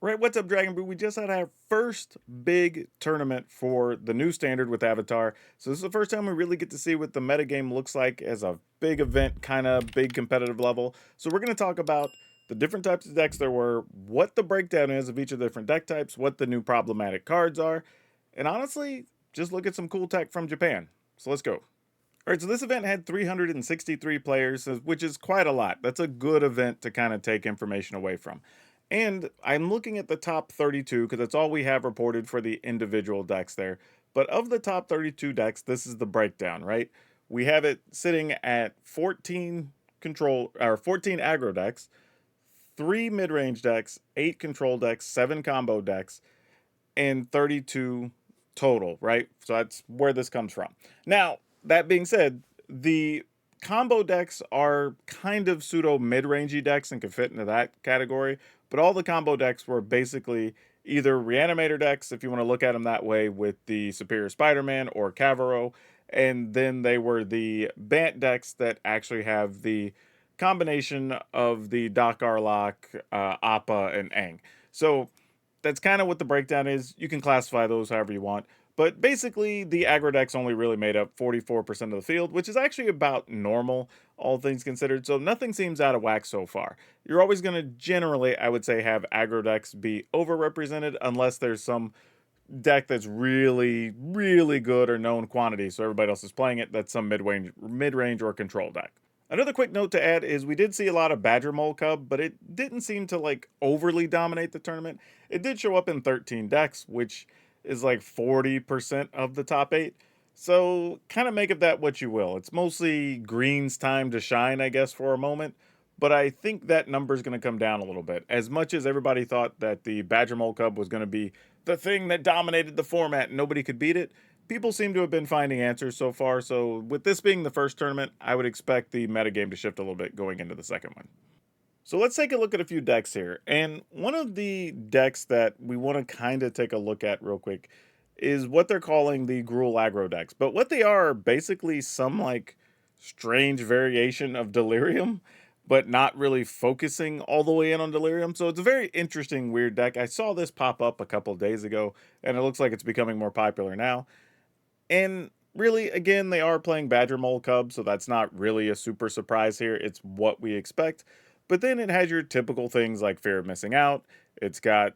Right, what's up, Dragon Brew? We just had our first big tournament for the new standard with Avatar. So this is the first time we really get to see what the metagame looks like as a big event, kind of big competitive level. So we're going to talk about the different types of decks there were, what the breakdown is of each of the different deck types, what the new problematic cards are, and honestly, just look at some cool tech from Japan. So let's go. All right, so this event had 363 players, which is quite a lot. That's a good event to kind of take information away from. And I'm looking at the top 32 because that's all we have reported for the individual decks there. But of the top 32 decks, this is the breakdown, right? We have it sitting at 14 control or 14 aggro decks, 3 mid-range decks, 8 control decks, 7 combo decks, and 32 total, right? So that's where this comes from. Now, that being said, the combo decks are kind of pseudo mid-rangey decks and can fit into that category, but all the combo decks were basically either Reanimator decks, if you want to look at them that way, with the Superior Spider-Man or Cavaro, and then they were the Bant decks that actually have the combination of the Doc Arlock, Appa, and Aang. So that's kind of what the breakdown is. You can classify those however you want. But basically, the aggro decks only really made up 44% of the field, which is actually about normal, all things considered. So nothing seems out of whack so far. You're always going to generally, I would say, have aggro decks be overrepresented unless there's some deck that's really, really good or known quantity. So everybody else is playing it. That's some mid-range or control deck. Another quick note to add is we did see a lot of Badger Mole Cub, but it didn't seem to like overly dominate the tournament. It did show up in 13 decks, which is like 40% of the top 8. So kind of make of that what you will. It's mostly green's time to shine, I guess, for a moment. But I think that number is going to come down a little bit. As much as everybody thought that the Badger Mole Cub was going to be the thing that dominated the format and nobody could beat it, people seem to have been finding answers so far. So with this being the first tournament, I would expect the metagame to shift a little bit going into the second one. So let's take a look at a few decks here. And one of the decks that we want to kind of take a look at real quick is what they're calling the Gruul Aggro decks. But what they are basically some like strange variation of Delirium, but not really focusing all the way in on Delirium. So it's a very interesting, weird deck. I saw this pop up a couple days ago, and it looks like it's becoming more popular now. And really, again, they are playing Badger Mole Cub, so that's not really a super surprise here. It's what we expect. But then it has your typical things like fear of missing out. It's got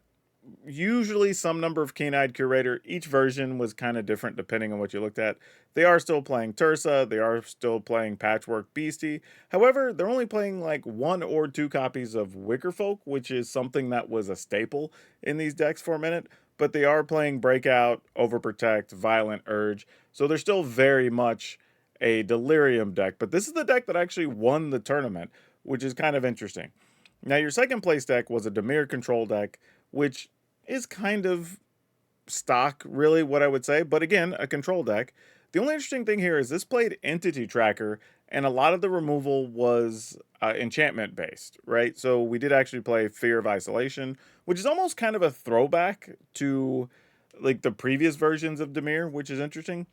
usually some number of keen-eyed curator. Each version was kind of different depending on what you looked at. They are still playing Tursa. They are still playing Patchwork Beastie. However, they're only playing like 1 or 2 copies of Wickerfolk, which is something that was a staple in these decks for a minute. But they are playing Breakout, Overprotect, Violent Urge. So they're still very much a Delirium deck. But this is the deck that actually won the tournament, which is kind of interesting. Now, your second place deck was a Dimir Control deck, which is kind of stock, really, what I would say. But again, a control deck. The only interesting thing here is this played Entity Tracker, and a lot of the removal was enchantment based, right? So we did actually play Fear of Isolation, which is almost kind of a throwback to like the previous versions of Dimir, which is interesting.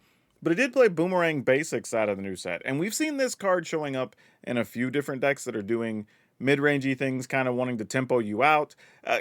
But it did play Boomerang Basics out of the new set. And we've seen this card showing up in a few different decks that are doing mid-rangey things, kind of wanting to tempo you out.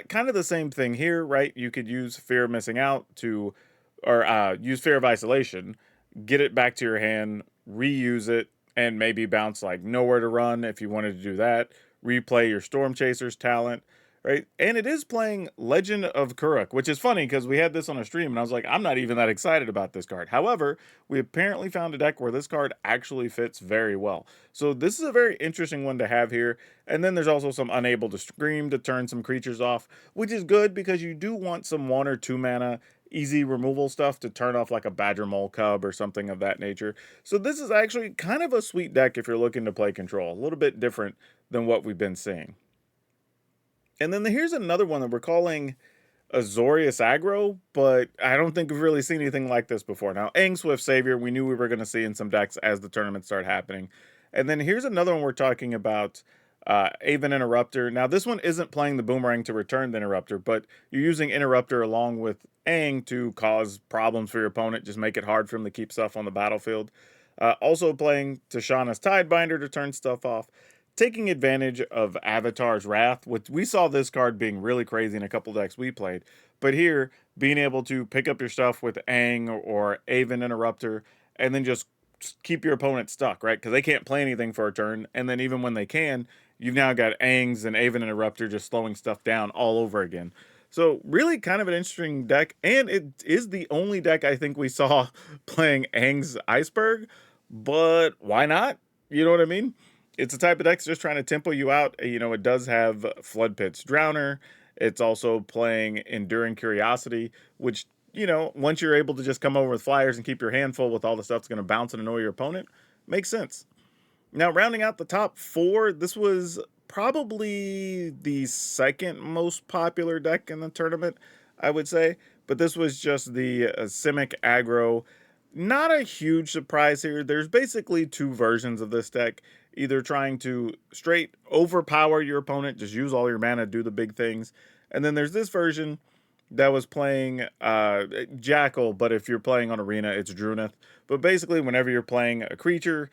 Kind of the same thing here, right? You could use Fear of Missing Out to, or use Fear of Isolation, get it back to your hand, reuse it, and maybe bounce like Nowhere to Run if you wanted to do that. Replay your Storm Chasers talent, right? And it is playing Legend of Kuruk, which is funny because we had this on a stream and I was like, I'm not even that excited about this card. However, we apparently found a deck where this card actually fits very well. So this is a very interesting one to have here. And then there's also some Unable to Scream to turn some creatures off, which is good because you do want some 1 or 2 mana easy removal stuff to turn off like a Badger Mole Cub or something of that nature. So this is actually kind of a sweet deck if you're looking to play control. A little bit different than what we've been seeing. And then here's another one that we're calling Azorius Aggro, but I don't think we've really seen anything like this before. Now, Aang Swift Savior, we knew we were going to see in some decks as the tournament started happening. And then here's another one we're talking about, Aven Interrupter. Now, this one isn't playing the Boomerang to return the Interrupter, but you're using Interrupter along with Aang to cause problems for your opponent, just make it hard for him to keep stuff on the battlefield. Also playing Tashana's Tidebinder to turn stuff off. taking advantage of Avatar's Wrath, which we saw this card being really crazy in a couple decks we played. But here, being able to pick up your stuff with Aang or Aven Interrupter, and then just keep your opponent stuck, right? Because they can't play anything for a turn, and then even when they can, you've now got Aang's and Aven Interrupter just slowing stuff down all over again. So really kind of an interesting deck, and it is the only deck I think we saw playing Aang's Iceberg, but why not? You know what I mean? It's a type of deck that's just trying to tempo you out. You know, it does have Flood Pit's Drowner. It's also playing Enduring Curiosity, which, you know, once you're able to just come over with flyers and keep your hand full with all the stuff that's going to bounce and annoy your opponent, makes sense. Now, rounding out the top four, this was probably the second most popular deck in the tournament, I would say. But this was just the Simic Aggro. Not a huge surprise here. There's basically two versions of this deck. Either trying to straight overpower your opponent, just use all your mana, do the big things. And then there's this version that was playing Jackal, but if you're playing on Arena, it's Drunith. But basically, whenever you're playing a creature,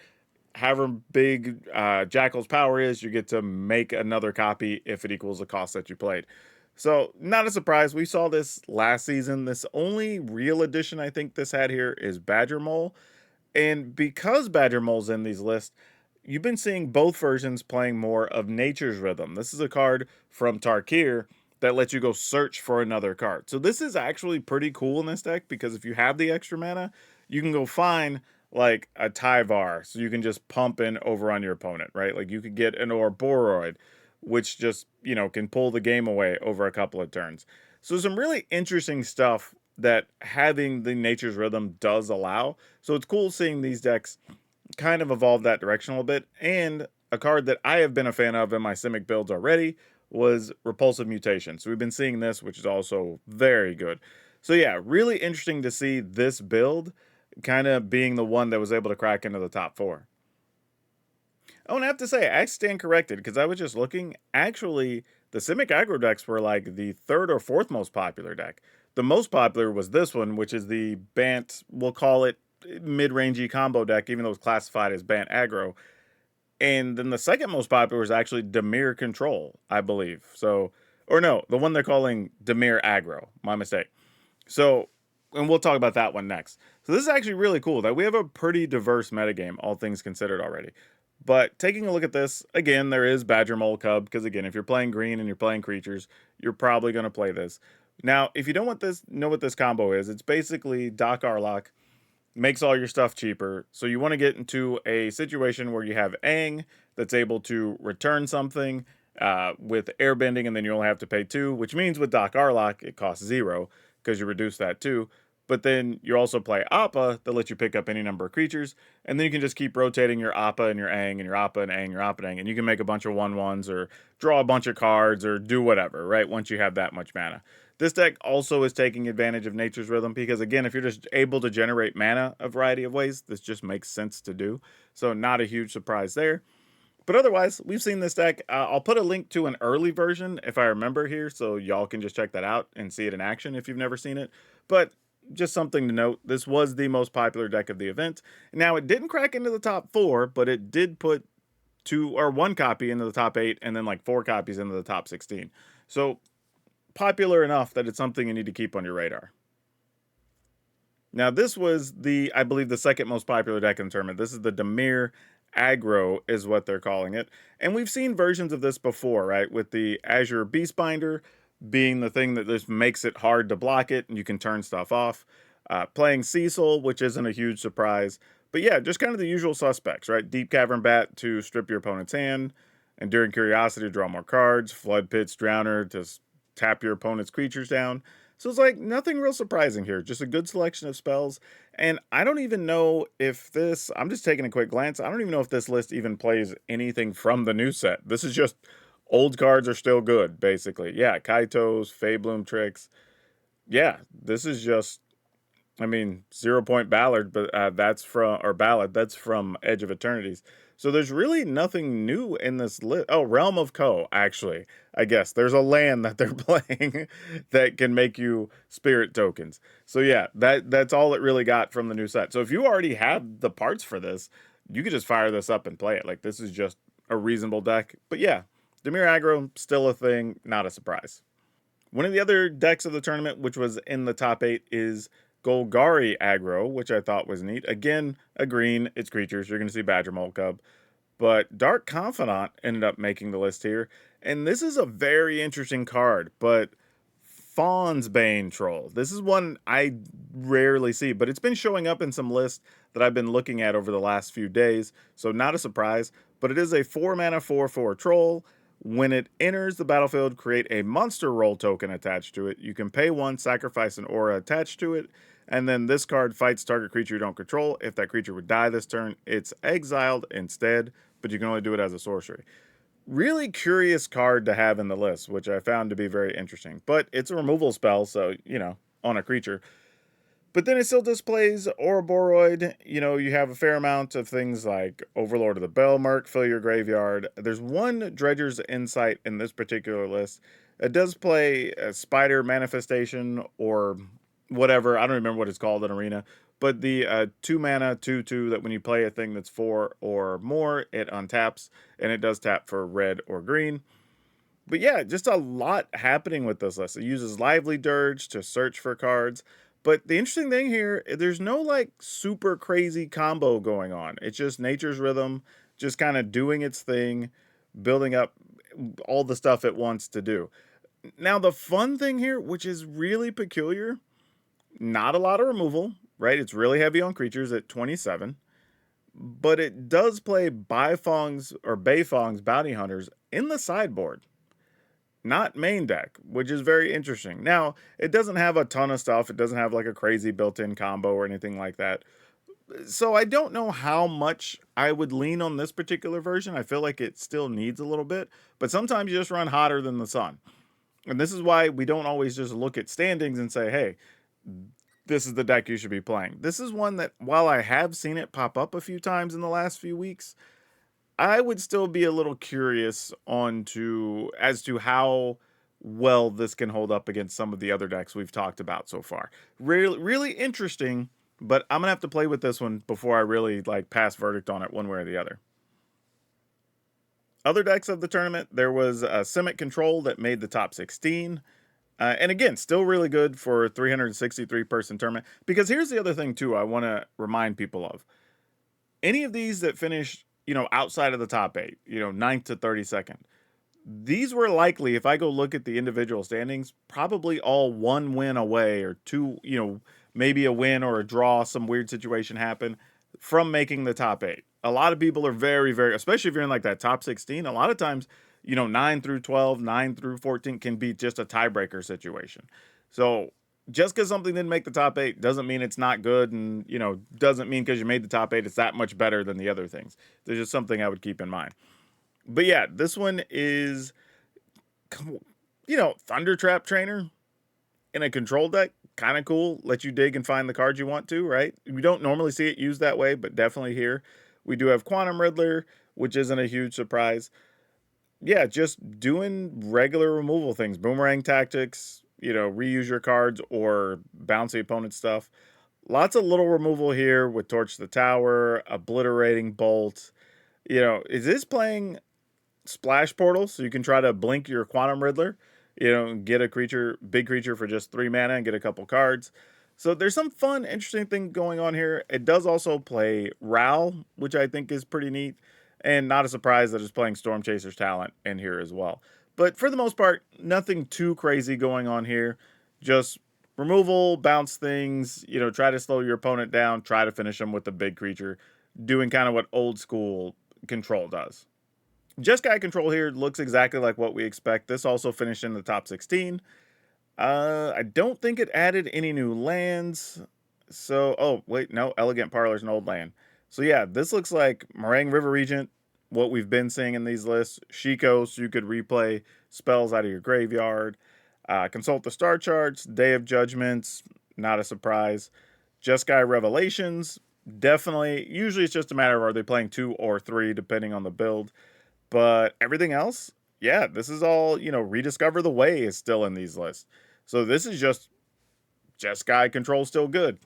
however big Jackal's power is, you get to make another copy if it equals the cost that you played. So, not a surprise. We saw this last season. This only real addition I think this had here is Badger Mole. And because Badger Mole's in these lists, you've been seeing both versions playing more of Nature's Rhythm. This is a card from Tarkir that lets you go search for another card. So this is actually pretty cool in this deck because if you have the extra mana, you can go find like a Tyvar, so you can just pump in over on your opponent, right? Like you could get an Orboroid, which just, you know, can pull the game away over a couple of turns. So some really interesting stuff that having the Nature's Rhythm does allow. So it's cool seeing these decks kind of evolve that direction a little bit. And a card that I have been a fan of in my Simic builds already was Repulsive Mutation. So we've been seeing this, which is also very good. So yeah, really interesting to see this build kind of being the one that was able to crack into the top four. Oh, and I have to say, I stand corrected because I was just looking. Actually, the Simic Aggro decks were like the third or fourth most popular deck. The most popular was this one, which is the Bant, we'll call it mid-rangey combo deck, even though it's classified as Bant Aggro. And then the second most popular is actually Dimir Control, I believe. So, or no, the one they're calling Dimir Aggro. My mistake. So, and we'll talk about that one next. So this is actually really cool that we have a pretty diverse metagame, all things considered already. But taking a look at this, again, there is Badger Mole Cub, because again, if you're playing green and you're playing creatures, you're probably going to play this. Now, if you don't know what this combo is, it's basically Doc Arlock makes all your stuff cheaper. So you want to get into a situation where you have Aang that's able to return something with airbending, and then you only have to pay 2, which means with Doc Arlock, it costs 0 because you reduce that too. But then you also play Appa that lets you pick up any number of creatures, and then you can just keep rotating your Appa and your Aang and your Appa and Aang, your Appa and Aang, and you can make a bunch of 1/1s or draw a bunch of cards or do whatever, right? Once you have that much mana. This deck also is taking advantage of Nature's Rhythm because, again, if you're just able to generate mana a variety of ways, this just makes sense to do. So not a huge surprise there. But otherwise, we've seen this deck. I'll put a link to an early version if I remember here, so y'all can just check that out and see it in action if you've never seen it. But just something to note, this was the most popular deck of the event. Now, it didn't crack into the top 4, but it did put 1 copy into the top 8 and then like 4 copies into the top 16. So popular enough that it's something you need to keep on your radar. Now, this was I believe, the second most popular deck in the tournament. This is the Dimir Aggro is what they're calling it. And we've seen versions of this before, right? With the Azure Beastbinder being the thing that just makes it hard to block it and you can turn stuff off. Playing Cecil, which isn't a huge surprise. But yeah, just kind of the usual suspects, right? Deep Cavern Bat to strip your opponent's hand. Enduring Curiosity to draw more cards. Flood Pit's Drowner to tap your opponent's creatures down. So it's like nothing real surprising here, just a good selection of spells. And I don't even know if this, I'm just taking a quick glance, I don't even know if this list even plays anything from the new set. This is just old cards are still good, basically. Yeah, Kaitos, Faebloom Tricks. Yeah, this is just, I mean, 0 Point Ballad, but that's from Edge of Eternities. So there's really nothing new in this list. Oh, Realm of Ko, actually. I guess there's a land that they're playing that can make you spirit tokens. So yeah, that's all it really got from the new set. So if you already have the parts for this, you could just fire this up and play it. Like, this is just a reasonable deck. But yeah, Dimir Aggro, still a thing, not a surprise. One of the other decks of the tournament, which was in the top 8, is Golgari Aggro, which I thought was neat. Again, a green, it's creatures. You're going to see Badger Mole Cub. But Dark Confidant ended up making the list here. And this is a very interesting card, but Fawn's Bane Troll. This is one I rarely see, but it's been showing up in some lists that I've been looking at over the last few days, so not a surprise. But it is a 4-mana 4/4 troll. When it enters the battlefield, create a monster roll token attached to it. You can pay 1, sacrifice an aura attached to it, and then this card fights target creature you don't control. If that creature would die this turn, it's exiled instead, but you can only do it as a sorcery. Really curious card to have in the list, which I found to be very interesting. But it's a removal spell, so, on a creature. But then it still displays Ouroboros. You have a fair amount of things like Overlord of the Belmerk, fill your graveyard. There's one Dredger's Insight in this particular list. It does play a Spider Manifestation or whatever. I don't remember what it's called in Arena. But the 2-mana 2/2 that when you play a thing that's 4 or more, it untaps. And it does tap for red or green. But yeah, just a lot happening with this list. It uses Lively Dirge to search for cards. But the interesting thing here, there's no like super crazy combo going on. It's just Nature's Rhythm, just kind of doing its thing, building up all the stuff it wants to do. Now, the fun thing here, which is really peculiar, not a lot of removal, right? It's really heavy on creatures at 27. But it does play Beifong's Bounty Hunters in the sideboard. Not main deck, which is very interesting. Now, it doesn't have a ton of stuff. It doesn't have like a crazy built-in combo or anything like that. So I don't know how much I would lean on this particular version. I feel like it still needs a little bit, but sometimes you just run hotter than the sun. And this is why we don't always just look at standings and say, hey, this is the deck you should be playing. This is one that, while I have seen it pop up a few times in the last few weeks, I would still be a little curious as to how well this can hold up against some of the other decks we've talked about so far. Really, really interesting, but I'm gonna have to play with this one before I really pass verdict on it one way or the other. Other decks of the tournament, there was a Simic Control that made the top 16. And again, still really good for a 363-person tournament. Because here's the other thing, too, I want to remind people of. Any of these that finished outside of the top 8, 9th to 32nd. These were likely, if I go look at the individual standings, probably all 1 win away or 2, maybe a win or a draw, some weird situation happen from making the top 8. A lot of people are very, very, especially if you're in that top 16, a lot of times, 9 through 12, 9 through 14 can be just a tiebreaker situation. So just because something didn't make the top 8 doesn't mean it's not good, and doesn't mean because you made the top 8 it's that much better than the other things. There's just something I would keep in mind. But yeah, this one is Thunder Trap Trainer in a control deck, kind of cool. Let you dig and find the cards you want to, right? We don't normally see it used that way, but definitely here. We do have Quantum Riddler, which isn't a huge surprise. Yeah, just doing regular removal things. Boomerang tactics, reuse your cards or bounce the opponent's stuff. Lots of little removal here with Torch the Tower, Obliterating Bolt. Is this playing Splash Portal so you can try to blink your Quantum Riddler? Get a big creature for just 3 mana and get a couple cards. So there's some fun, interesting thing going on here. It does also play Ral, which I think is pretty neat. And not a surprise that it's playing Storm Chaser's Talent in here as well. But for the most part, nothing too crazy going on here. Just removal, bounce things, try to slow your opponent down, try to finish them with a big creature, doing kind of what old school Control does. Jeskai Control here looks exactly like what we expect. This also finished in the top 16. I don't think it added any new lands. So, Elegant Parlor's an old land. So yeah, this looks like Meringue River Regent, what we've been seeing in these lists. Shiko, so you could replay spells out of your graveyard. Consult the Star Charts. Day of Judgments, not a surprise. Jeskai Revelations, definitely. Usually it's just a matter of are they playing 2 or 3, depending on the build. But everything else, yeah, this is all, Rediscover the Way is still in these lists. So this is just Jeskai Control still good.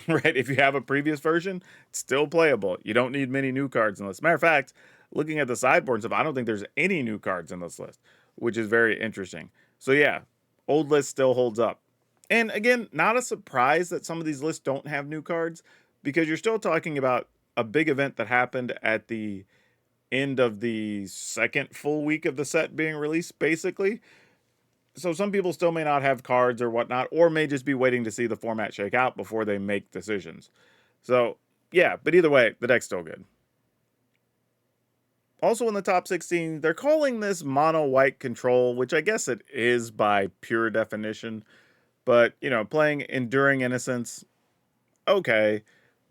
Right? If you have a previous version, it's still playable. You don't need many new cards in this. Matter of fact, looking at the sideboard and stuff, I don't think there's any new cards in this list, which is very interesting. So yeah, old list still holds up. And again, not a surprise that some of these lists don't have new cards, because you're still talking about a big event that happened at the end of the second full week of the set being released, basically. So some people still may not have cards or whatnot, or may just be waiting to see the format shake out before they make decisions. So yeah, but either way, the deck's still good. Also in the top 16, they're calling this mono white control, which I guess it is by pure definition. But, you know, playing Enduring Innocence, okay.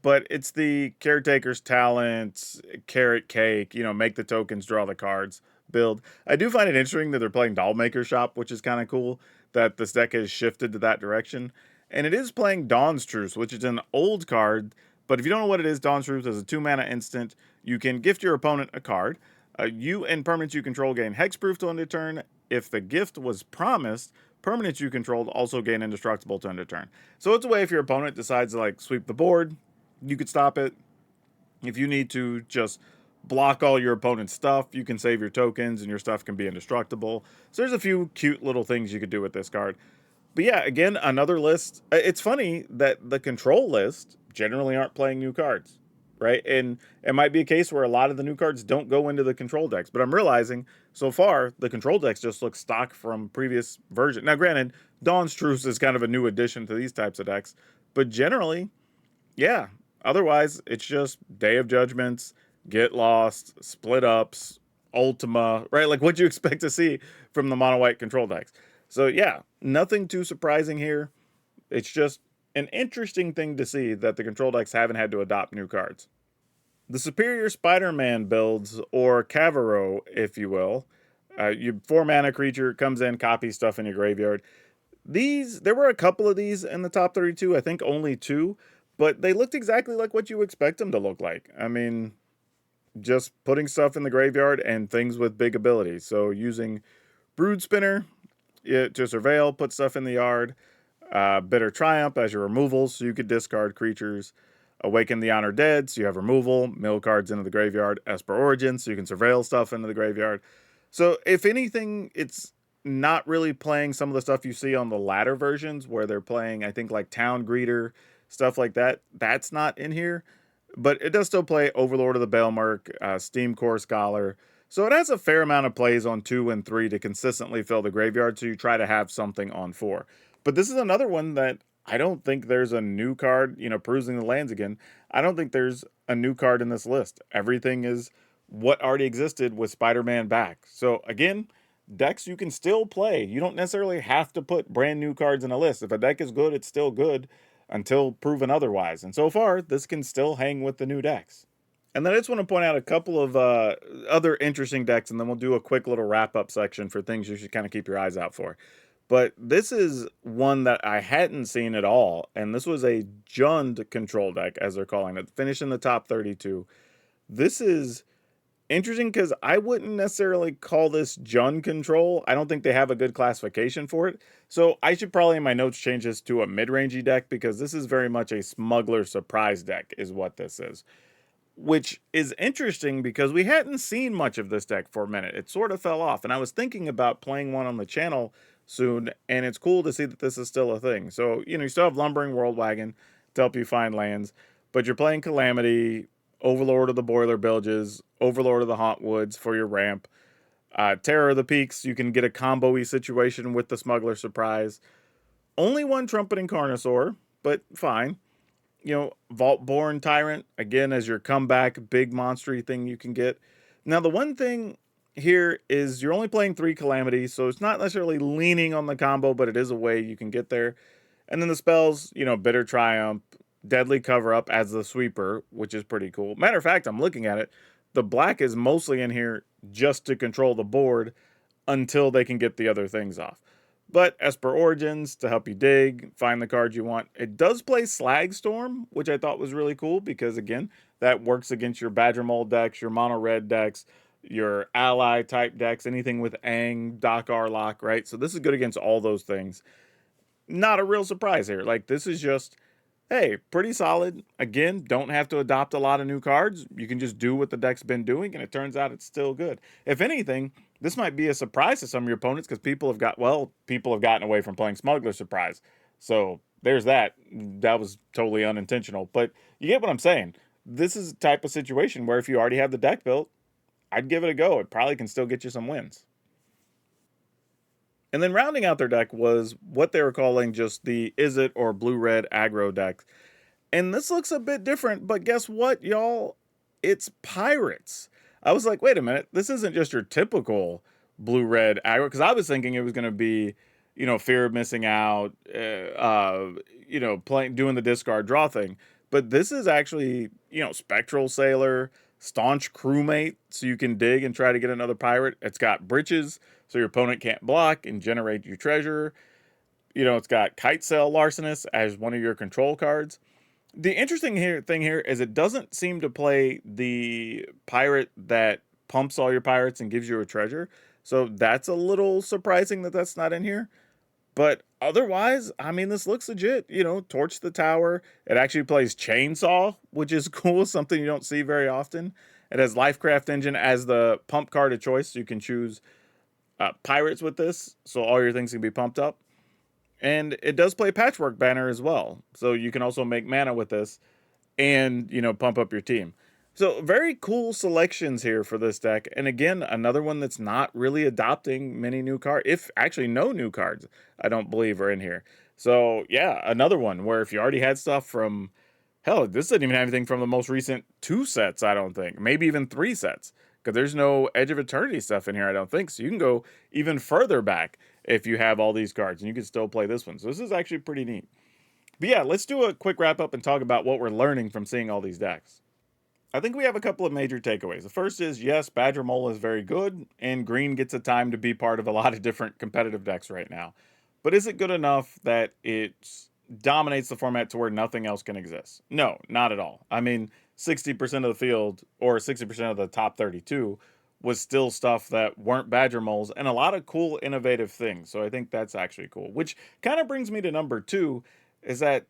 But it's the Caretaker's Talent, Carrot Cake, you know, make the tokens, draw the cards, build. I do find it interesting that they're playing Dollmaker Shop, which is kind of cool that this deck has shifted to that direction. And it is playing Dawn's Truce, which is an old card. But if you don't know what it is, Dawn's Truce is a 2-mana instant. You can gift your opponent a card. You and permanents you control gain hexproof to end a turn. If the gift was promised, permanents you controlled also gain indestructible to end a turn. So it's a way if your opponent decides to like sweep the board, you could stop it. If you need to just block all your opponent's stuff, you can save your tokens and your stuff can be indestructible. So there's a few cute little things you could do with this card. But yeah, again, another list. It's funny that the control list generally aren't playing new cards, right? And it might be a case where a lot of the new cards don't go into the control decks. But I'm realizing so far the control decks just look stock from previous version. Now, granted, Dawn's Truce is kind of a new addition to these types of decks, but generally, yeah. Otherwise, it's just Day of Judgments, Get Lost, Split Ups, Ultima, right? Like what you expect to see from the mono white control decks. So yeah, nothing too surprising here. It's just an interesting thing to see that the control decks haven't had to adopt new cards. The Superior Spider-Man builds, or Cavero, if you will. You 4-mana creature, comes in, copies stuff in your graveyard. There were a couple of these in the top 32, I think only 2, but they looked exactly like what you expect them to look like. I mean, just putting stuff in the graveyard and things with big abilities. So using Brood Spinner to surveil, put stuff in the yard. Bitter Triumph as your removals, so you could discard creatures. Awaken the Honored Dead, so you have removal. Mill cards into the graveyard. Esper Origin, so you can surveil stuff into the graveyard. So if anything, it's not really playing some of the stuff you see on the latter versions where they're playing, I think, like Town Greeter, stuff like that. That's not in here. But it does still play Overlord of the Baelmerk, Steam Core Scholar. So it has a fair amount of plays on 2 and 3 to consistently fill the graveyard, so you try to have something on 4. But this is another one that I don't think there's a new card, you know, perusing the lands again. I don't think there's a new card in this list. Everything is what already existed with Spider-Man back. So again, decks you can still play. You don't necessarily have to put brand new cards in a list. If a deck is good, it's still good until proven otherwise. And so far, this can still hang with the new decks. And then I just want to point out a couple of other interesting decks, and then we'll do a quick little wrap-up section for things you should kind of keep your eyes out for. But this is one that I hadn't seen at all, and this was a Jund control deck, as they're calling it, finished in the top 32. This is interesting because I wouldn't necessarily call this Jund control. I don't think they have a good classification for it. So I should probably in my notes change this to a mid-rangey deck, because this is very much a Smuggler surprise deck is what this is. Which is interesting because we hadn't seen much of this deck for a minute. It sort of fell off, and I was thinking about playing one on the channel soon, and it's cool to see that this is still a thing. So, you know, you still have Lumbering World Wagon to help you find lands, but you're playing Calamity, Overlord of the Boiler Bilges, Overlord of the Hauntwoods for your ramp. Terror of the Peaks, you can get a combo-y situation with the Smuggler Surprise. Only one Trumpeting Carnosaur, but fine. You know, Vaultborn Tyrant, again, as your comeback, big monstery thing you can get. Now, the one thing here is you're only playing 3 Calamities, so it's not necessarily leaning on the combo, but it is a way you can get there. And then the spells, you know, Bitter Triumph, Deadly Cover-Up as the sweeper, which is pretty cool. Matter of fact, I'm looking at it. The black is mostly in here just to control the board until they can get the other things off. But Esper Origins to help you dig, find the cards you want. It does play Slagstorm, which I thought was really cool because, again, that works against your Badger Mold decks, your Mono Red decks, your Ally type decks, anything with Aang, Doc Arlock, right? So this is good against all those things. Not a real surprise here. Like, this is just hey, pretty solid. Again, don't have to adopt a lot of new cards. You can just do what the deck's been doing, and it turns out it's still good. If anything, this might be a surprise to some of your opponents because people have gotten away from playing Smuggler Surprise. So there's that. That was totally unintentional, but you get what I'm saying. This is a type of situation where if you already have the deck built, I'd give it a go. It probably can still get you some wins. And then rounding out their deck was what they were calling just the Izzet or blue-red aggro deck. And this looks a bit different, but guess what, y'all? It's pirates. I was like, wait a minute, this isn't just your typical blue-red aggro, because I was thinking it was going to be, fear of missing out, doing the discard draw thing. But this is actually, Spectral Sailor, Staunch Crewmate, so you can dig and try to get another pirate. It's got Breeches, so your opponent can't block and generate your treasure. It's got Kite Sail Larcenist as one of your control cards. The interesting thing here is it doesn't seem to play the pirate that pumps all your pirates and gives you a treasure. So that's a little surprising that that's not in here. But otherwise, I mean, this looks legit. Torch the Tower. It actually plays Chainsaw, which is cool, something you don't see very often. It has Lifecraft Engine as the pump card of choice, so you can choose pirates with this, so all your things can be pumped up. And it does play Patchwork Banner as well, so you can also make mana with this and, pump up your team. So very cool selections here for this deck. And again, another one that's not really adopting many new cards. If actually no new cards, I don't believe are in here. So yeah, another one where if you already had stuff from, hell, this didn't even have anything from the most recent 2 sets, I don't think. Maybe even 3 sets. Because there's no Edge of Eternity stuff in here, I don't think. So you can go even further back if you have all these cards. And you can still play this one. So this is actually pretty neat. But yeah, let's do a quick wrap up and talk about what we're learning from seeing all these decks. I think we have a couple of major takeaways. The first is, yes, Badger Mole is very good, and green gets a time to be part of a lot of different competitive decks right now. But is it good enough that it dominates the format to where nothing else can exist? No, not at all. I mean, 60% of the field, or 60% of the top 32, was still stuff that weren't Badger Moles, and a lot of cool, innovative things. So I think that's actually cool. Which kind of brings me to number 2, is that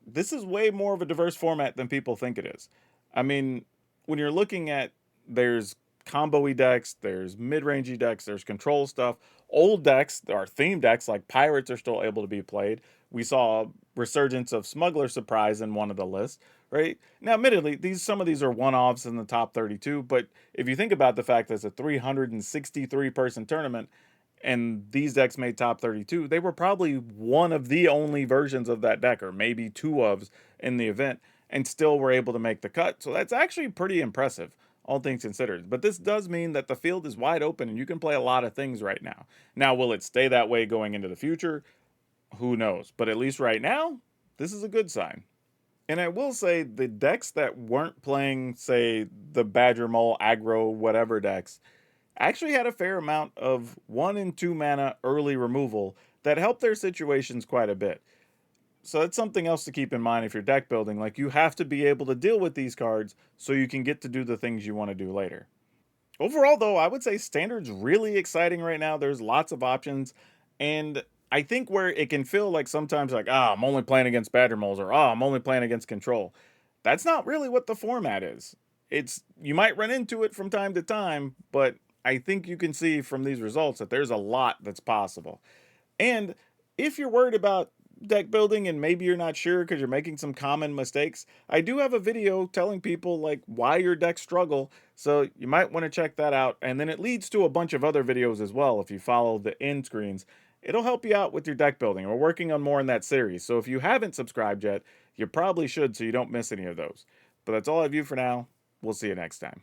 this is way more of a diverse format than people think it is. I mean, when you're looking at, there's combo-y decks, there's mid-rangey decks, there's control stuff. Old decks, there are theme decks like Pirates are still able to be played. We saw a resurgence of Smuggler Surprise in one of the lists, right? Now, admittedly, some of these are one-offs in the top 32, but if you think about the fact that it's a 363-person tournament, and these decks made top 32, they were probably one of the only versions of that deck, or maybe 2 ofs in the event, and still were able to make the cut. So that's actually pretty impressive, all things considered. But this does mean that the field is wide open and you can play a lot of things right now. Now, will it stay that way going into the future? Who knows? But at least right now, this is a good sign. And I will say the decks that weren't playing, say, the Badger Mole, Aggro, whatever decks, actually had a fair amount of 1 and 2 mana early removal that helped their situations quite a bit. So that's something else to keep in mind if you're deck building. Like, you have to be able to deal with these cards so you can get to do the things you want to do later. Overall, though, I would say Standard's really exciting right now. There's lots of options. And I think where it can feel like sometimes like, I'm only playing against Badger Moles, or I'm only playing against Control. That's not really what the format is. You might run into it from time to time, but I think you can see from these results that there's a lot that's possible. And if you're worried about deck building and maybe you're not sure because you're making some common mistakes, I do have a video telling people like why your decks struggle, so you might want to check that out. And then it leads to a bunch of other videos as well. If you follow the end screens, it'll help you out with your deck building. We're working on more in that series, so if you haven't subscribed yet, you probably should so you don't miss any of those. But that's all I have for now. We'll see you next time.